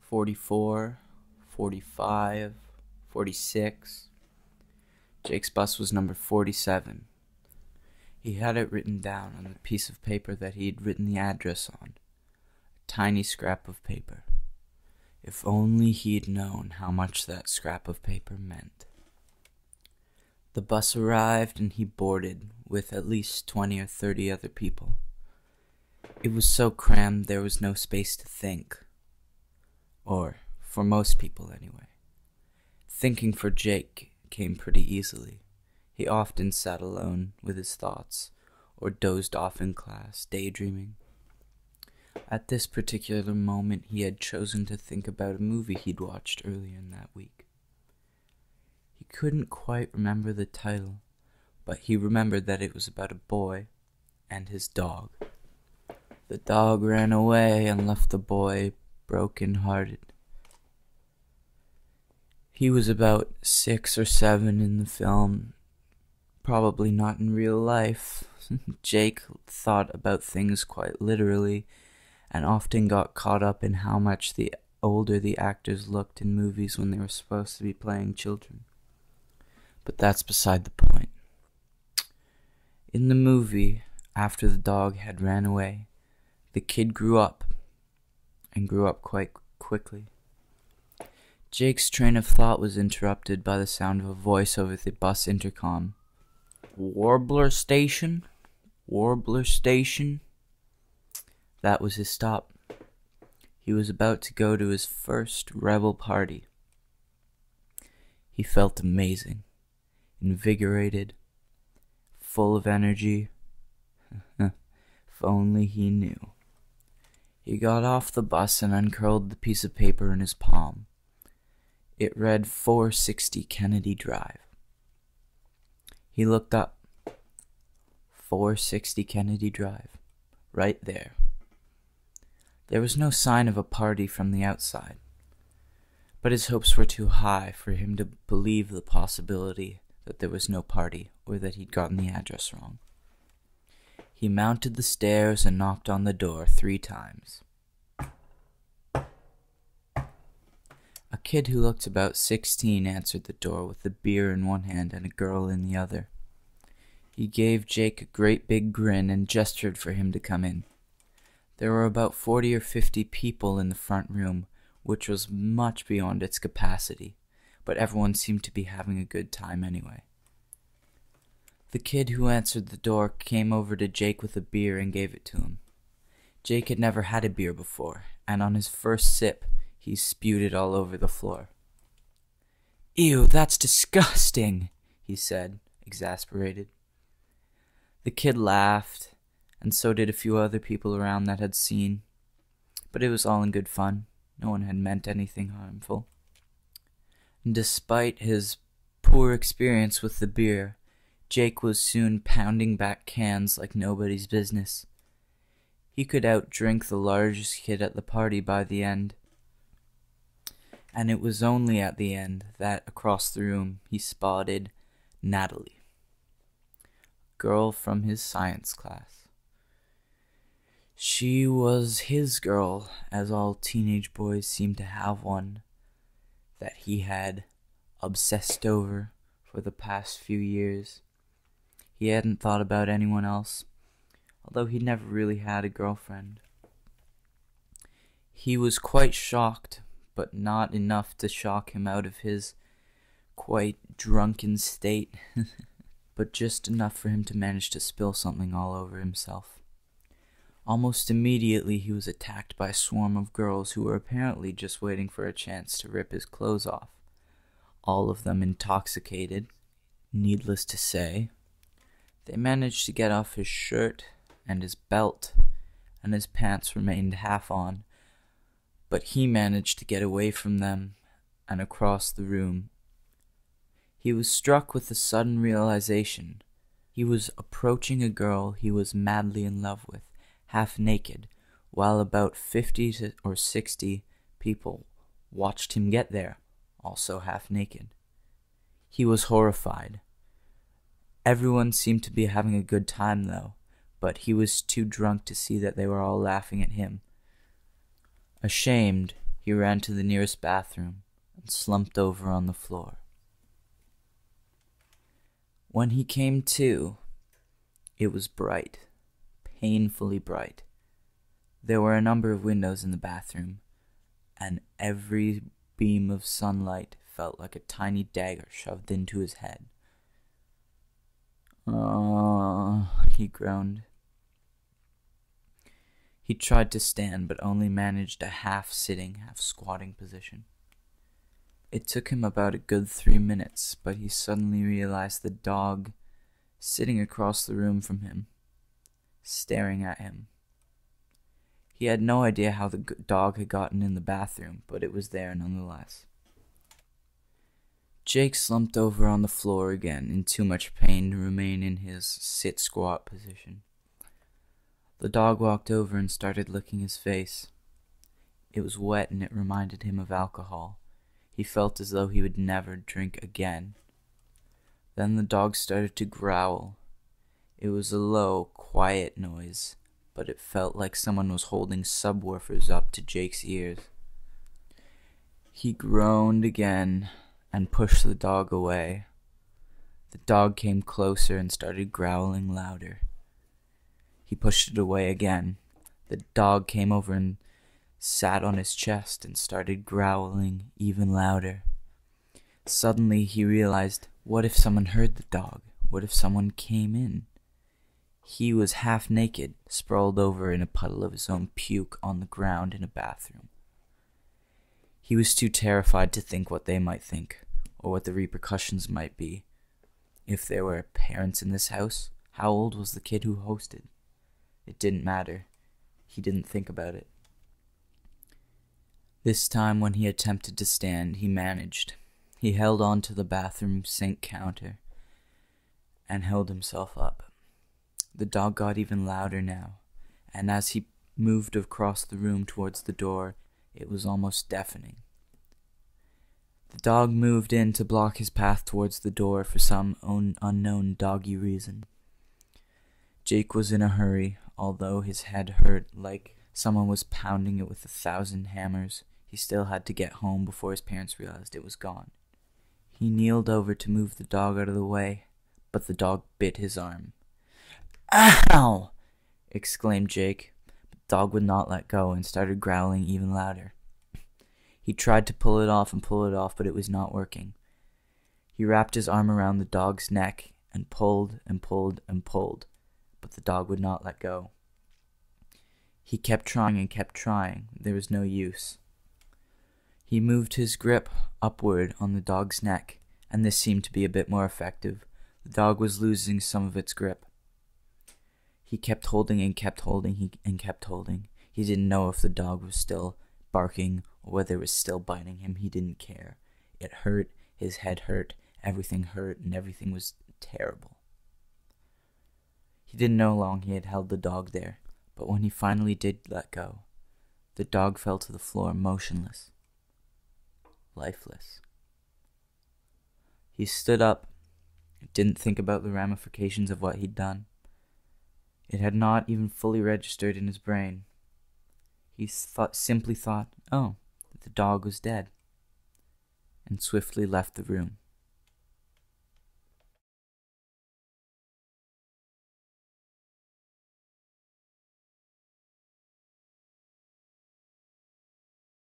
44, 45, 46. Jake's bus was number 47. He had it written down on the piece of paper that he had written the address on. A tiny scrap of paper. If only he'd known how much that scrap of paper meant. The bus arrived and he boarded with at least 20 or 30 other people. It was so crammed there was no space to think. Or, for most people anyway. Thinking for Jake came pretty easily. He often sat alone with his thoughts, or dozed off in class, daydreaming. At this particular moment, he had chosen to think about a movie he'd watched earlier in that week. He couldn't quite remember the title, but he remembered that it was about a boy and his dog. The dog ran away and left the boy broken-hearted. He was about 6 or 7 in the film, probably not in real life. Jake thought about things quite literally, and often got caught up in how much the older the actors looked in movies when they were supposed to be playing children. But that's beside the point. In the movie, after the dog had ran away, the kid grew up, and grew up quite quickly. Jake's train of thought was interrupted by the sound of a voice over the bus intercom. Warbler Station? Warbler Station? That was his stop. He was about to go to his first rebel party. He felt amazing, invigorated, full of energy. If only he knew. He got off the bus and uncurled the piece of paper in his palm. It read 460 Kennedy Drive. He looked up. 460 Kennedy Drive. Right there. There was no sign of a party from the outside, but his hopes were too high for him to believe the possibility that there was no party or that he'd gotten the address wrong. He mounted the stairs and knocked on the door 3 times. A kid who looked about 16 answered the door with a beer in one hand and a girl in the other. He gave Jake a great big grin and gestured for him to come in. There were about 40 or 50 people in the front room, which was much beyond its capacity, but everyone seemed to be having a good time anyway. The kid who answered the door came over to Jake with a beer and gave it to him. Jake had never had a beer before, and on his first sip, he spewed it all over the floor. "Ew, that's disgusting," he said, exasperated. The kid laughed, and so did a few other people around that had seen, but it was all in good fun. No one had meant anything harmful. And despite his poor experience with the beer, Jake was soon pounding back cans like nobody's business. He could outdrink the largest kid at the party by the end. And it was only at the end that, across the room, he spotted Natalie, a girl from his science class. She was his girl, as all teenage boys seemed to have one, that he had obsessed over for the past few years. He hadn't thought about anyone else, although he'd never really had a girlfriend. He was quite shocked, but not enough to shock him out of his quite drunken state, but just enough for him to manage to spill something all over himself. Almost immediately he was attacked by a swarm of girls who were apparently just waiting for a chance to rip his clothes off. All of them intoxicated, needless to say. They managed to get off his shirt and his belt, and his pants remained half on, but he managed to get away from them and across the room. He was struck with a sudden realization. He was approaching a girl he was madly in love with, half naked, while about 50 or 60 people watched him get there, also half naked. He was horrified. Everyone seemed to be having a good time, though, but he was too drunk to see that they were all laughing at him. Ashamed, He ran to the nearest bathroom and slumped over on the floor. When he came to, it was bright, painfully bright. There were a number of windows in the bathroom, and every beam of sunlight felt like a tiny dagger shoved into his head. He groaned. He tried to stand, but only managed a half-sitting, half-squatting position. It took him about a good 3 minutes, but he suddenly realized the dog sitting across the room from him, staring at him. He had no idea how the dog had gotten in the bathroom, but it was there nonetheless. Jake slumped over on the floor again, in too much pain to remain in his sit-squat position. The dog walked over and started licking his face. It was wet and it reminded him of alcohol. He felt as though he would never drink again. Then the dog started to growl. It was a low, quiet noise, but it felt like someone was holding subwoofers up to Jake's ears. He groaned again and pushed the dog away. The dog came closer and started growling louder. He pushed it away again. The dog came over and sat on his chest and started growling even louder. Suddenly he realized, what if someone heard the dog? What if someone came in? He was half naked, sprawled over in a puddle of his own puke on the ground in a bathroom. He was too terrified to think what they might think, or what the repercussions might be. If there were parents in this house, how old was the kid who hosted? It didn't matter. He didn't think about it. This time when he attempted to stand, he managed. He held on to the bathroom sink counter and held himself up. The dog got even louder now, and as he moved across the room towards the door, it was almost deafening. The dog moved in to block his path towards the door for some unknown doggy reason. Jake was in a hurry, although his head hurt like someone was pounding it with 1,000 hammers. He still had to get home before his parents realized it was gone. He kneeled over to move the dog out of the way, but the dog bit his arm. "Ow!" exclaimed Jake, but the dog would not let go and started growling even louder. He tried to pull it off, but it was not working. He wrapped his arm around the dog's neck and pulled and pulled and pulled, but the dog would not let go. He kept trying and kept trying. There was no use. He moved his grip upward on the dog's neck, and this seemed to be a bit more effective. The dog was losing some of its grip. He kept holding and kept holding and kept holding. He didn't know if the dog was still barking or whether it was still biting him. He didn't care. It hurt, his head hurt, everything hurt, and everything was terrible. He didn't know how long he had held the dog there, but when he finally did let go, the dog fell to the floor motionless, lifeless. He stood up and didn't think about the ramifications of what he'd done. It had not even fully registered in his brain. He simply thought, oh, the dog was dead, and swiftly left the room.